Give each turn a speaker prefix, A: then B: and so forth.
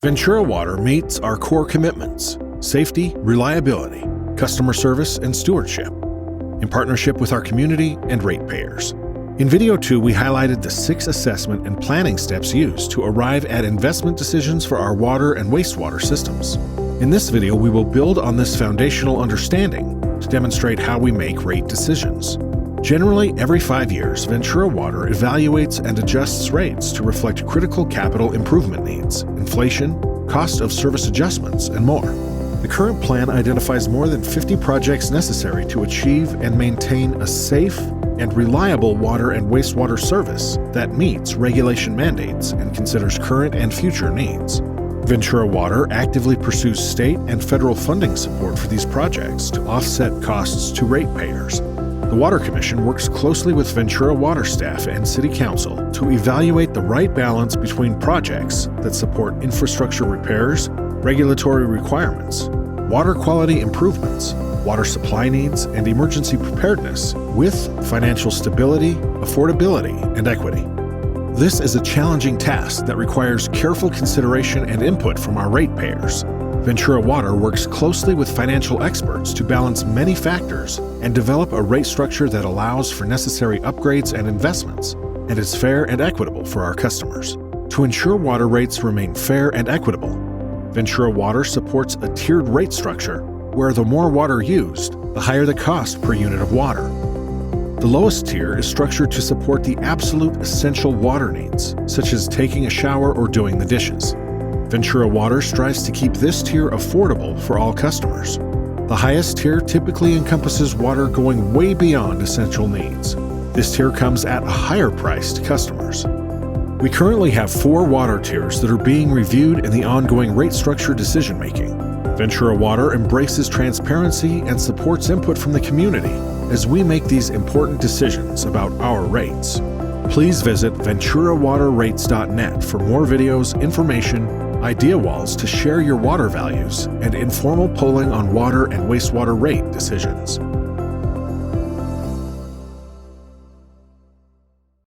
A: Ventura Water meets our core commitments: safety, reliability, customer service, and stewardship, in partnership with our community and ratepayers. In Video 2, we highlighted the 6 assessment and planning steps used to arrive at investment decisions for our water and wastewater systems. In this video, we will build on this foundational understanding to demonstrate how we make rate decisions. Generally, every 5 years, Ventura Water evaluates and adjusts rates to reflect critical capital improvement needs, inflation, cost of service adjustments, and more. The current plan identifies more than 50 projects necessary to achieve and maintain a safe and reliable water and wastewater service that meets regulation mandates and considers current and future needs. Ventura Water actively pursues state and federal funding support for these projects to offset costs to ratepayers. The Water Commission works closely with Ventura Water staff and City Council to evaluate the right balance between projects that support infrastructure repairs, regulatory requirements, water quality improvements, water supply needs, and emergency preparedness with financial stability, affordability, and equity. This is a challenging task that requires careful consideration and input from our ratepayers. Ventura Water works closely with financial experts to balance many factors and develop a rate structure that allows for necessary upgrades and investments and is fair and equitable for our customers. To ensure water rates remain fair and equitable, Ventura Water supports a tiered rate structure where the more water used, the higher the cost per unit of water. The lowest tier is structured to support the absolute essential water needs, such as taking a shower or doing the dishes. Ventura Water strives to keep this tier affordable for all customers. The highest tier typically encompasses water going way beyond essential needs. This tier comes at a higher price to customers. We currently have 4 water tiers that are being reviewed in the ongoing rate structure decision-making. Ventura Water embraces transparency and supports input from the community as we make these important decisions about our rates. Please visit VenturaWaterRates.net for more videos, information, idea walls to share your water values, and informal polling on water and wastewater rate decisions.